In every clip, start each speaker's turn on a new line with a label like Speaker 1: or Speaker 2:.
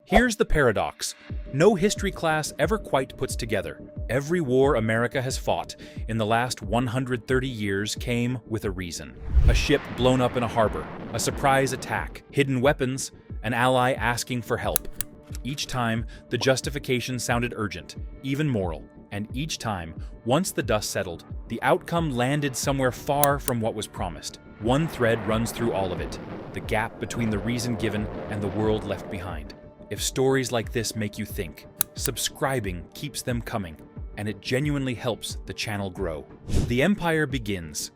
Speaker 1: Here's the paradox. No history class ever quite puts together. Every war America has fought in the last 130 years came with a reason. A ship blown up in a harbor, a surprise attack, hidden weapons, an ally asking for help. Each time, the justification sounded urgent, even moral. And each time, once the dust settled, the outcome landed somewhere far from what was promised. One thread runs through all of it, the gap between the reason given and the world left behind. If stories like this make you think, subscribing keeps them coming, and it genuinely helps the channel grow. The empire begins.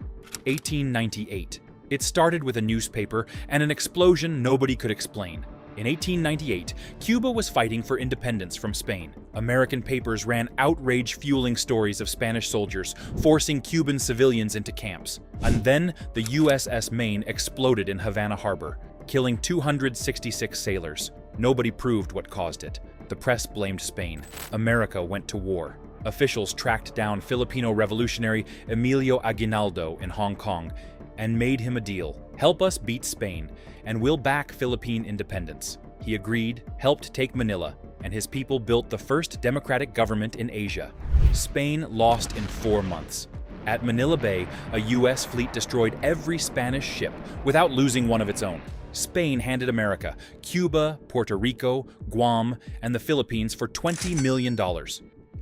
Speaker 1: 1898. It started with a newspaper and an explosion nobody could explain. In 1898, Cuba was fighting for independence from Spain. American papers ran outrage-fueling stories of Spanish soldiers forcing Cuban civilians into camps. And then the USS Maine exploded in Havana Harbor, killing 266 sailors. Nobody proved what caused it. The press blamed Spain. America went to war. Officials tracked down Filipino revolutionary Emilio Aguinaldo in Hong Kong and made him a deal. Help us beat Spain, and we'll back Philippine independence. He agreed, helped take Manila, and his people built the first democratic government in Asia. Spain lost in 4 months. At Manila Bay, a US fleet destroyed every Spanish ship without losing one of its own. Spain handed America, Cuba, Puerto Rico, Guam, and the Philippines for $20 million.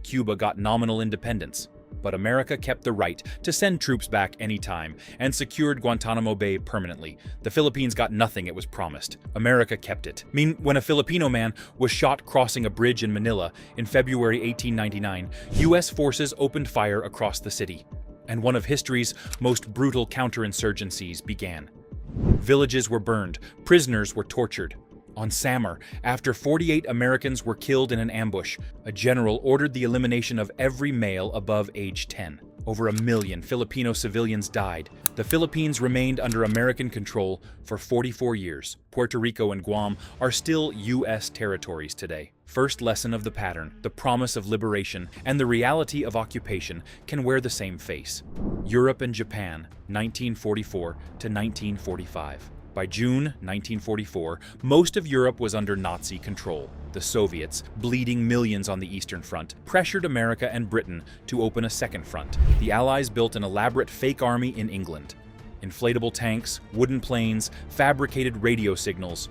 Speaker 1: Cuba got nominal independence, but America kept the right to send troops back anytime and secured Guantanamo Bay permanently. The Philippines got nothing it was promised. America kept it. When a Filipino man was shot crossing a bridge in Manila in February 1899, US forces opened fire across the city, and one of history's most brutal counterinsurgencies began. Villages were burned, prisoners were tortured. On Samar, after 48 Americans were killed in an ambush, a general ordered the elimination of every male above age 10. Over 1 million Filipino civilians died. The Philippines remained under American control for 44 years. Puerto Rico and Guam are still U.S. territories today. First lesson of the pattern, the promise of liberation and the reality of occupation can wear the same face. Europe and Japan, 1944 to 1945. By June 1944, most of Europe was under Nazi control. The Soviets, bleeding millions on the Eastern Front, pressured America and Britain to open a second front. The Allies built an elaborate fake army in England. Inflatable tanks, wooden planes, fabricated radio signals,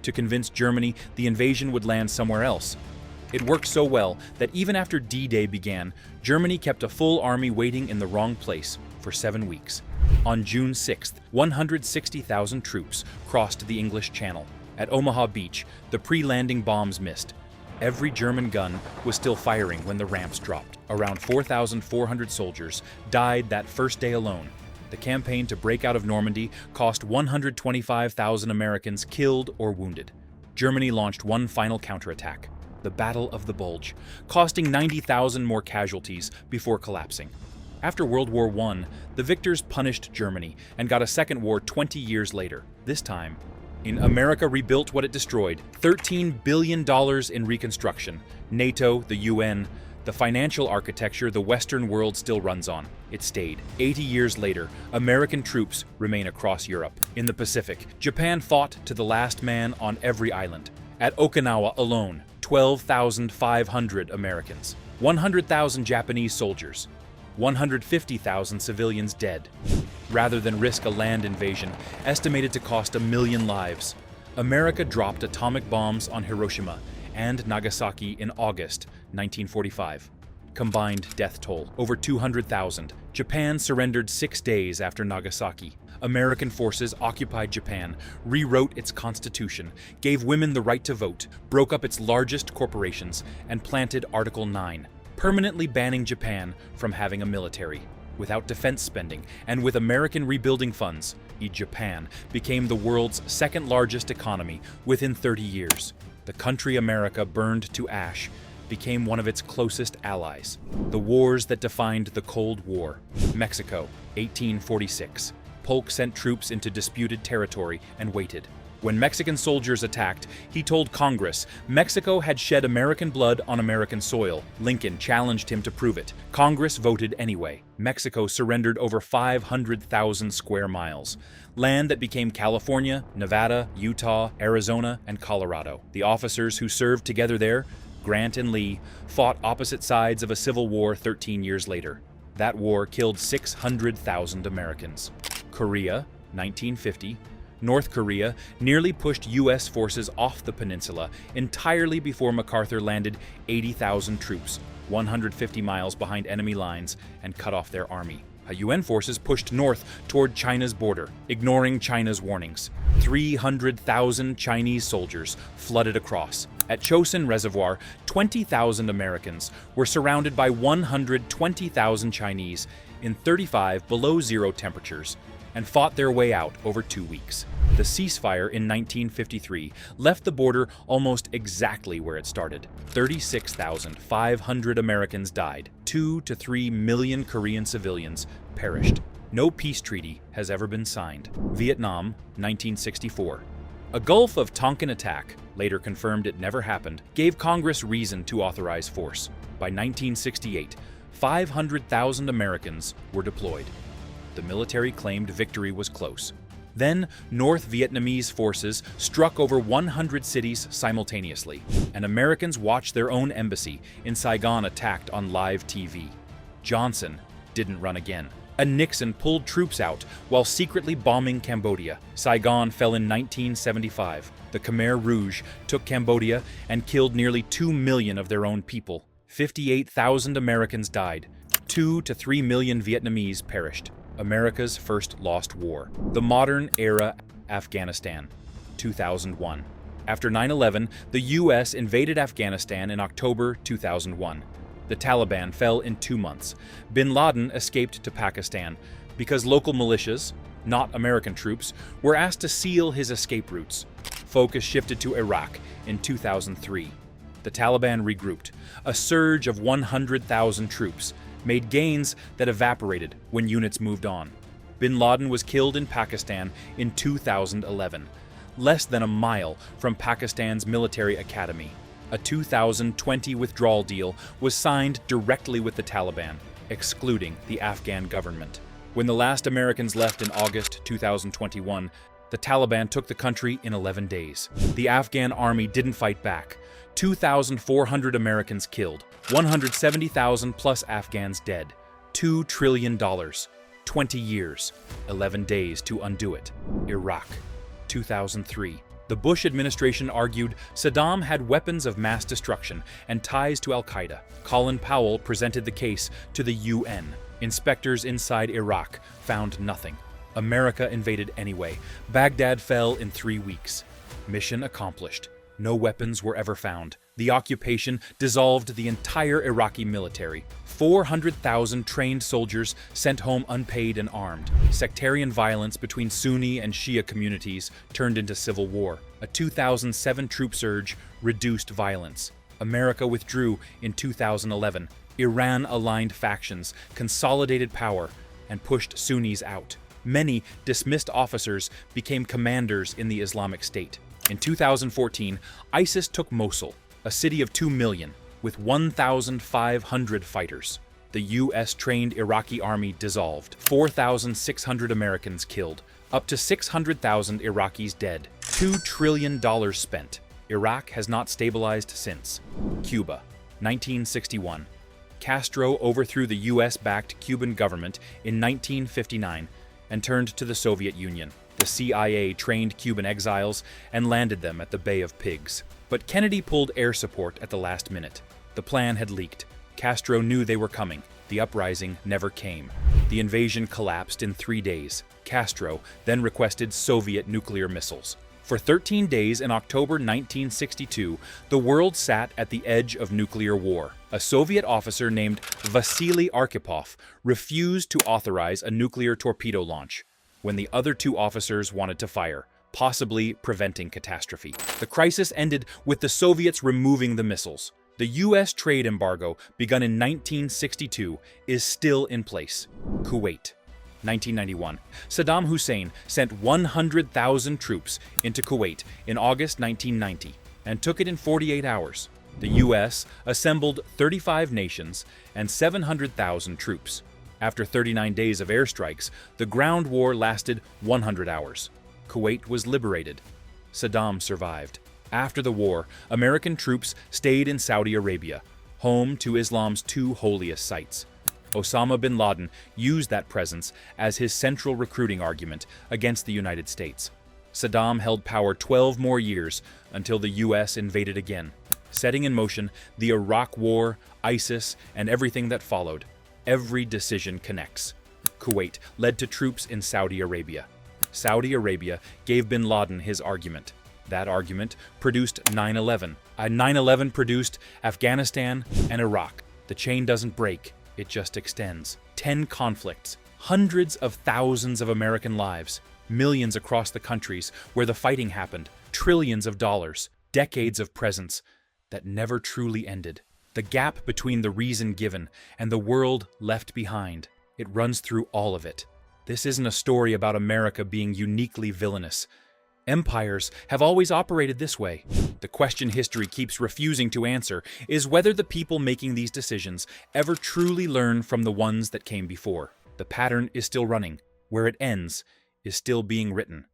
Speaker 1: to convince Germany the invasion would land somewhere else. It worked so well that even after D-Day began, Germany kept a full army waiting in the wrong place for 7 weeks. On June 6th, 160,000 troops crossed the English Channel. At Omaha Beach, the pre-landing bombs missed. Every German gun was still firing when the ramps dropped. Around 4,400 soldiers died that first day alone. The campaign to break out of Normandy cost 125,000 Americans killed or wounded. Germany launched one final counterattack, the Battle of the Bulge, costing 90,000 more casualties before collapsing. After World War I, the victors punished Germany and got a second war 20 years later. This time, America rebuilt what it destroyed, $13 billion in reconstruction. NATO, the UN, the financial architecture the Western world still runs on. It stayed. 80 years later, American troops remain across Europe. In the Pacific, Japan fought to the last man on every island. At Okinawa alone, 12,500 Americans, 100,000 Japanese soldiers, 150,000 civilians dead. Rather than risk a land invasion, estimated to cost 1 million lives, America dropped atomic bombs on Hiroshima and Nagasaki in August 1945. Combined death toll, over 200,000. Japan surrendered 6 days after Nagasaki. American forces occupied Japan, rewrote its constitution, gave women the right to vote, broke up its largest corporations, and planted Article 9. Permanently banning Japan from having a military. Without defense spending, and with American rebuilding funds, Japan became the world's second largest economy within 30 years. The country America burned to ash became one of its closest allies. The wars that defined the Cold War. Mexico, 1846. Polk sent troops into disputed territory and waited. When Mexican soldiers attacked, he told Congress Mexico had shed American blood on American soil. Lincoln challenged him to prove it. Congress voted anyway. Mexico surrendered over 500,000 square miles, land that became California, Nevada, Utah, Arizona, and Colorado. The officers who served together there, Grant and Lee, fought opposite sides of a civil war 13 years later. That war killed 600,000 Americans. Korea, 1950. North Korea nearly pushed U.S. forces off the peninsula entirely before MacArthur landed 80,000 troops, 150 miles behind enemy lines, and cut off their army. UN forces pushed north toward China's border, ignoring China's warnings. 300,000 Chinese soldiers flooded across. At Chosin Reservoir, 20,000 Americans were surrounded by 120,000 Chinese in 35 below-zero temperatures and fought their way out over 2 weeks. The ceasefire in 1953 left the border almost exactly where it started. 36,500 Americans died. 2 to 3 million Korean civilians perished. No peace treaty has ever been signed. Vietnam, 1964. A Gulf of Tonkin attack, later confirmed it never happened, gave Congress reason to authorize force. By 1968, 500,000 Americans were deployed. The military claimed victory was close. Then, North Vietnamese forces struck over 100 cities simultaneously, and Americans watched their own embassy in Saigon attacked on live TV. Johnson didn't run again, and Nixon pulled troops out while secretly bombing Cambodia. Saigon fell in 1975. The Khmer Rouge took Cambodia and killed nearly 2 million of their own people. 58,000 Americans died. 2 to 3 million Vietnamese perished. America's first lost war. The modern era Afghanistan, 2001. After 9/11, the U.S. invaded Afghanistan in October 2001. The Taliban fell in 2 months. Bin Laden escaped to Pakistan because local militias, not American troops, were asked to seal his escape routes. Focus shifted to Iraq in 2003. The Taliban regrouped. A surge of 100,000 troops made gains that evaporated when units moved on. Bin Laden was killed in Pakistan in 2011, less than a mile from Pakistan's military academy. A 2020 withdrawal deal was signed directly with the Taliban, excluding the Afghan government. When the last Americans left in August 2021, the Taliban took the country in 11 days. The Afghan army didn't fight back. 2,400 Americans killed, 170,000 plus Afghans dead. $2 trillion, 20 years, 11 days to undo it. Iraq, 2003. The Bush administration argued Saddam had weapons of mass destruction and ties to al-Qaeda. Colin Powell presented the case to the UN. Inspectors inside Iraq found nothing. America invaded anyway. Baghdad fell in 3 weeks. Mission accomplished. No weapons were ever found. The occupation dissolved the entire Iraqi military. 400,000 trained soldiers sent home unpaid and armed. Sectarian violence between Sunni and Shia communities turned into civil war. A 2007 troop surge reduced violence. America withdrew in 2011. Iran aligned factions, consolidated power, and pushed Sunnis out. Many dismissed officers became commanders in the Islamic State. In 2014, ISIS took Mosul, a city of 2 million, with 1,500 fighters. The U.S.-trained Iraqi army dissolved, 4,600 Americans killed, up to 600,000 Iraqis dead, $2 trillion spent. Iraq has not stabilized since. Cuba, 1961. Castro overthrew the U.S.-backed Cuban government in 1959 and turned to the Soviet Union. The CIA trained Cuban exiles and landed them at the Bay of Pigs. But Kennedy pulled air support at the last minute. The plan had leaked. Castro knew they were coming. The uprising never came. The invasion collapsed in 3 days. Castro then requested Soviet nuclear missiles. For 13 days in October 1962, the world sat at the edge of nuclear war. A Soviet officer named Vasily Arkhipov refused to authorize a nuclear torpedo launch when the other 2 officers wanted to fire, possibly preventing catastrophe. The crisis ended with the Soviets removing the missiles. The U.S. trade embargo, begun in 1962, is still in place. Kuwait, 1991. Saddam Hussein sent 100,000 troops into Kuwait in August 1990 and took it in 48 hours. The U.S. assembled 35 nations and 700,000 troops. After 39 days of airstrikes, the ground war lasted 100 hours. Kuwait was liberated. Saddam survived. After the war, American troops stayed in Saudi Arabia, home to Islam's two holiest sites. Osama bin Laden used that presence as his central recruiting argument against the United States. Saddam held power 12 more years until the U.S. invaded again, setting in motion the Iraq War, ISIS, and everything that followed. Every decision connects. Kuwait led to troops in Saudi Arabia. Saudi Arabia gave bin Laden his argument. That argument produced 9/11. 9/11 produced Afghanistan and Iraq. The chain doesn't break, it just extends. 10 conflicts, hundreds of thousands of American lives, millions across the countries where the fighting happened, trillions of dollars, decades of presence that never truly ended. The gap between the reason given and the world left behind, it runs through all of it. This isn't a story about America being uniquely villainous. Empires have always operated this way. The question history keeps refusing to answer is whether the people making these decisions ever truly learn from the ones that came before. The pattern is still running. Where it ends is still being written.